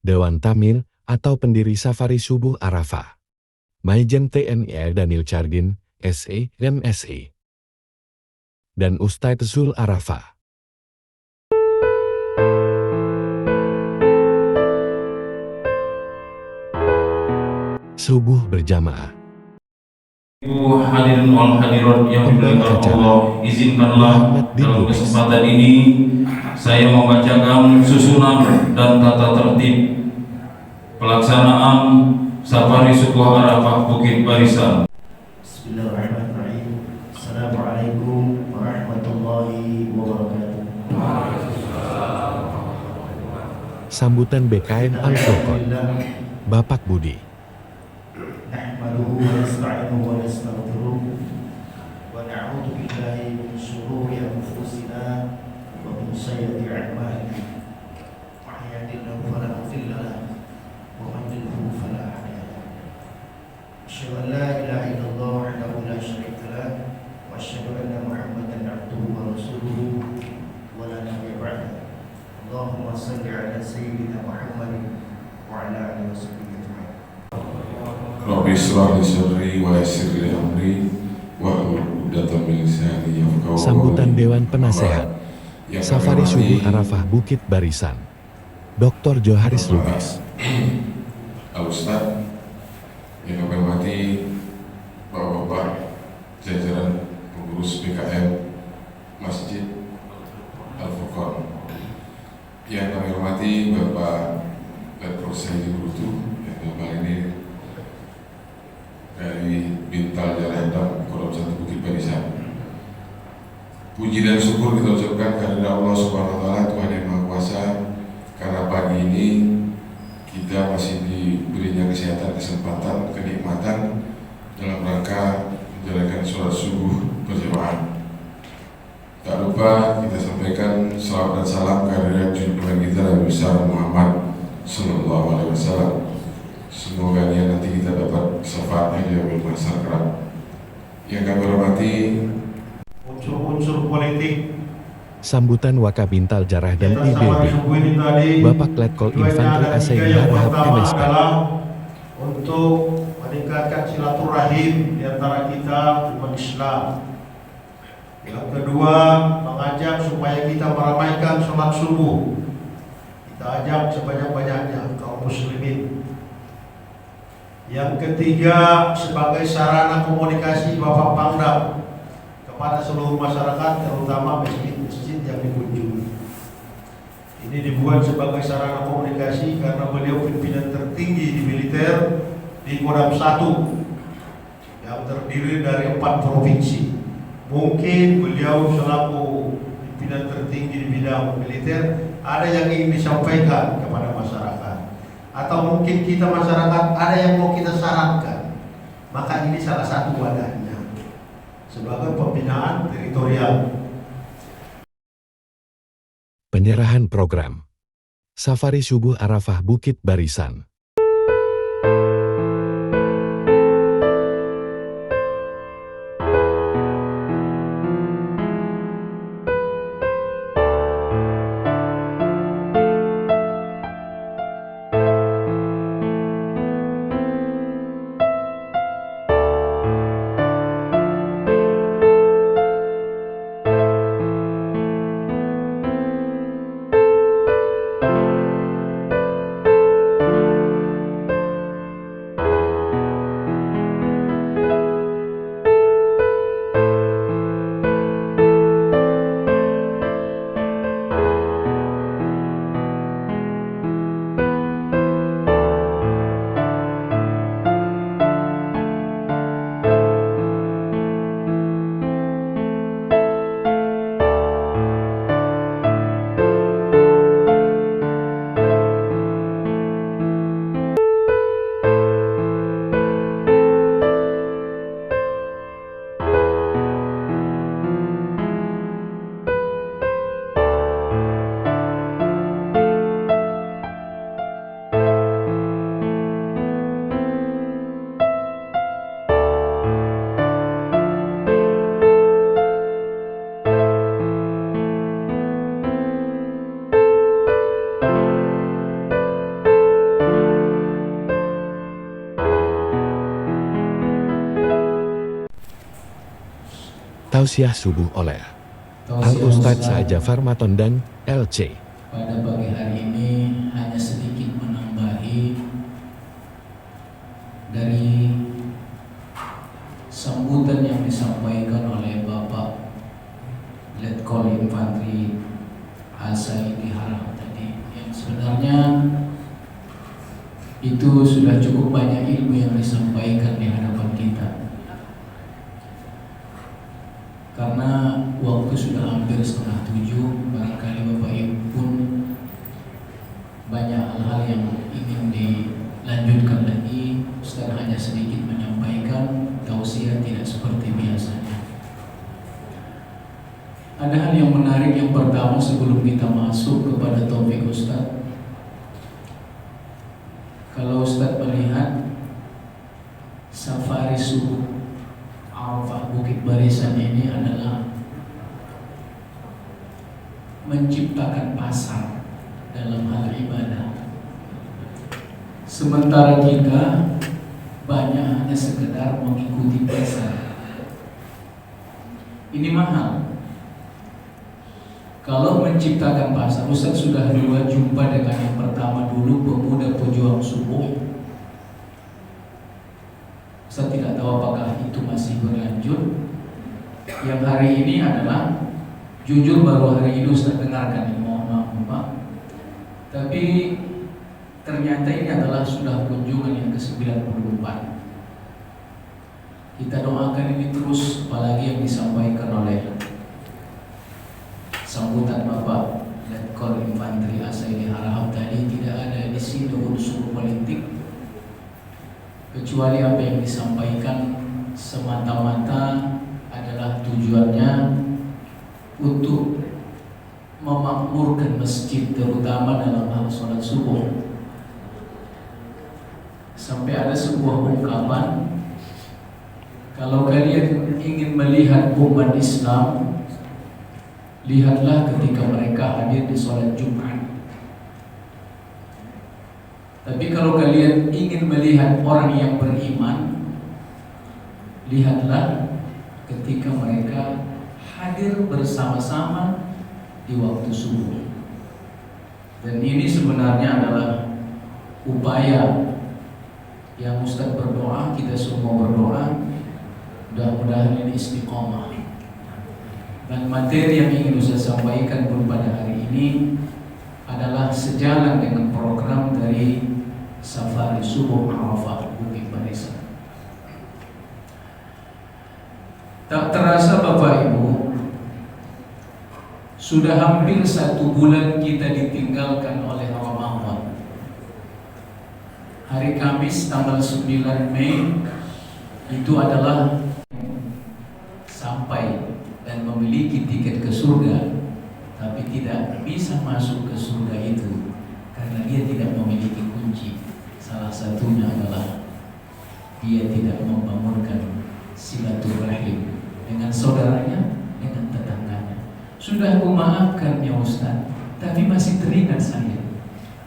Dewan Tamil atau pendiri Safari Subuh Arafah. Maijen TNI Daniel Chardin, SE, MSI. Dan Ustadz Zul Arafah. Subuh berjamaah. Ibu hadirin wal hadirat yang dimuliakan Allah, izinkanlah dalam kesempatan ini saya membacakan susunan dan tata tertib pelaksanaan Safari Subuh Arafah Bukit Barisan. Bismillahirrahmanirrahim. Assalamualaikum warahmatullahi wabarakatuh. Sambutan BKM Al-Furqan, Bapak Budi. Nahmaduhu wa nasta'inuhu wa nastaghfiruh wa na'udzu billahi min shururi anfusina wa min sayyiati a'malina. May yahdihillahu fala mudilla lahu wa man yudlil fala hadiya lahu. Asyhadu an la ilaha illallah wahdahu la syarika lahu wa asyhadu anna Muhammadan 'abduhu wa rasuluhu wa la nabiyya ba'dahu. Allahumma shalli 'ala sayyidina Muhammadin wa 'ala alihi wasallam. Rabbi shrah li sadri wa yassir li amri wahlul 'uqdatam min lisani yafqahu qawli. Sambutan Dewan Penasehat Safari Subuh Arafah Bukit Barisan, Dr. Joharis Lubis. Al-Ustaz yang kami hormati Bapak-bapak jajaran pengurus BKM Masjid Al-Furqan, yang kami hormati Bapak Letpro Saidi Brutu yang dalam ini dari Bintal Jalan Kolom 1 Bukit Barisan. Puji dan syukur kita ucapkan kepada Allah Subhanahu wa Ta'ala, Tuhan yang Maha Kuasa, karena pagi ini kita masih diberinya kesehatan, kesempatan, kenikmatan dalam rangka menjalankan sholat subuh berjamaah. Tak lupa kita sampaikan salawat dan salam kehadirat junjungan kita Nabi besar Muhammad Sallallahu Alaihi Wasallam. Semoga nanti kita dapat syafaatnya di yaumil mahsyar kelak. Yang kami hormati unsur-unsur politik. Sambutan Wakabintal Jarah dan IBB, Bapak Letkol Infanteri ASEI Harahap MSK. Adalah untuk meningkatkan silaturahim di antara kita umat Islam. Yang kedua, mengajak supaya kita meramaikan sholat subuh. Kita ajak sebanyak-banyaknya kaum muslimin. Yang ketiga, sebagai sarana komunikasi Bapak Pangdam kepada seluruh masyarakat, terutama masjid-masjid yang dikunjungi. Ini dibuat sebagai sarana komunikasi karena beliau pimpinan tertinggi di militer di Kodam 1 yang terdiri dari 4 provinsi. Mungkin beliau selaku pimpinan tertinggi di bidang militer ada yang ingin disampaikan kepada masyarakat, atau mungkin kita masyarakat ada yang mau kita sarankan. Maka ini salah satu wadahnya sebagai pembinaan teritorial. Penyerahan program Safari Subuh Arafah Bukit Barisan. Tausiah subuh oleh Tausiah Al-Ustadz Ustadz Sa'jafar Maton dan LC. pada pagi hari ini hanya sedikit menambahi dari sambutan yang disampaikan oleh Bapak Letkol Infantri Asaidi Harahap tadi, yang sebenarnya itu sudah cukup banyak ilmu yang disampaikan di hadapan kita. Karena waktu sudah hampir 6:30, barangkali Bapak Ibu pun banyak hal-hal yang ingin dilanjutkan lagi. Ustaz hanya sedikit menyampaikan tausiah, tidak seperti biasanya. Ada hal yang menarik yang pertama sebelum kita masuk kepada topik Ustaz. Kalau Ustaz melihat safari subuh Arafah Bukit Barisan ini adalah menciptakan pasar dalam hal ibadah. Sementara kita banyak hanya sekedar mengikuti pasar. Ini mahal. Kalau menciptakan pasar, Ustaz sudah dua jumpa dengan yang pertama dulu, pemuda pejuang subuh. Saya tidak tahu apakah itu masih berlanjut. Yang hari ini adalah, jujur baru hari ini Ustaz dengarkan ini, mohon maaf Pak. Tapi ternyata ini adalah sudah kunjungan yang ke-94. Kita doakan ini terus, apalagi yang disampaikan oleh sambutan Bapak Letkol Infantri Asaidi Harahap tadi. Tidak ada di sini unsur politik, kecuali apa yang disampaikan semata-mata adalah tujuannya untuk memakmurkan masjid, terutama dalam hal sholat subuh. Sampai ada sebuah ungkapan, kalau kalian ingin melihat umat Islam, lihatlah ketika mereka hadir di sholat Jumat. Tapi kalau kalian ingin melihat orang yang beriman, lihatlah ketika mereka hadir bersama-sama di waktu subuh. Dan ini sebenarnya adalah upaya yang Ustaz berdoa, kita semua berdoa, mudah-mudahan ini istiqomah. Dan materi yang ingin Ustaz sampaikan pun pada hari ini adalah sejalan dengan program dari Safari Subuh Arafah Bukit Barisan. Tak terasa Bapak Ibu, sudah hampir 1 bulan kita ditinggalkan oleh Ramadan. Hari Kamis tanggal 9 Mei itu adalah sampai dan memiliki tiket ke surga, tapi tidak bisa masuk ke surga itu karena dia tidak memiliki kunci. Salah satunya adalah dia tidak membangunkan silaturahim dengan saudaranya, dengan tetangganya. Sudah aku maafkan ya Ustaz, tapi masih teringat saya.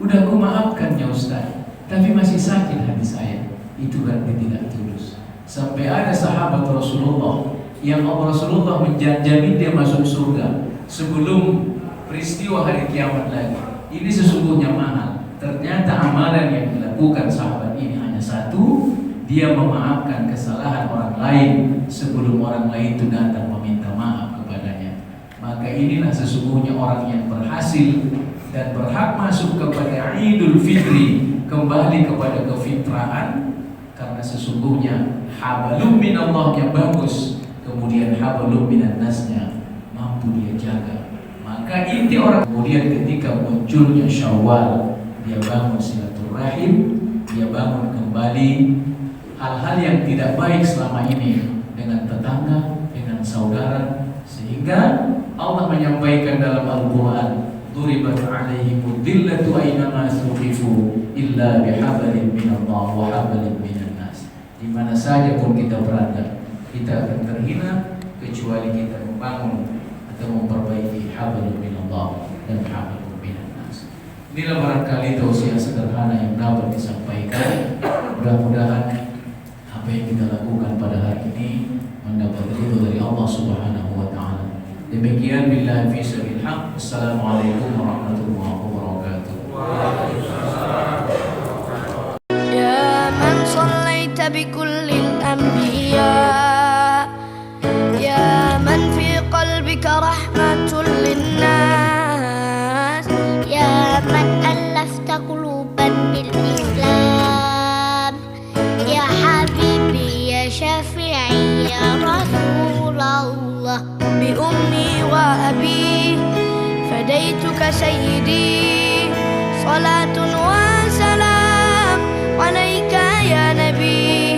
Udah aku maafkan ya Ustaz, tapi masih sakit hati saya. Itu berarti tidak tulus. Sampai ada sahabat Rasulullah yang Rasulullah menjamin dia masuk surga sebelum peristiwa hari kiamat lagi. Ini sesungguhnya mahal. Ternyata amalan yang dilakukan sahabat ini hanya satu, dia memaafkan kesalahan orang lain sebelum orang lain itu datang meminta maaf kepadanya. Maka inilah sesungguhnya orang yang berhasil dan berhak masuk kepada Idul Fitri, kembali kepada kefitraan, karena sesungguhnya hablum minallah yang bagus, kemudian hablum minan nasnya mampu dia jaga. Maka inti orang, kemudian ketika munculnya Syawal, dia bangun silaturahim, dia bangun kembali hal-hal yang tidak baik selama ini dengan tetangga, dengan saudara, sehingga Allah menyampaikan dalam Al-Quran, duribat alaihimud dillatu aynama thuqifu illa bihablin minallah wa hablin minan nas. Di mana saja pun kita berada, kita akan terhina kecuali kita membangun atau memperbaiki hablum minallah dan hablum minan nas. Inilah barangkali tausiah sederhana yang dapat disampaikan. Mudah-mudahan apa yang kita lakukan pada hari ini mendapat ridho dari Allah Subhanahu wa taala. Demikian billahi fi sabilil haq. Assalamualaikum warahmatullahi wabarakatuh. يا من صليت بكل الأنبياء يا من في قلبك رحمة للناس يا من ألفت قلوبا بالإسلام يا حبيبي يا شفيعي يا رسول الله بأمي وأبي فديتك سيدي صلاة وسلام عليك يا نبي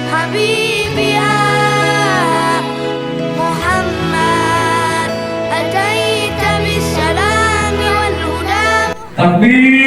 حبيبي يا محمد أتيت بالسلام والهدى Takbir.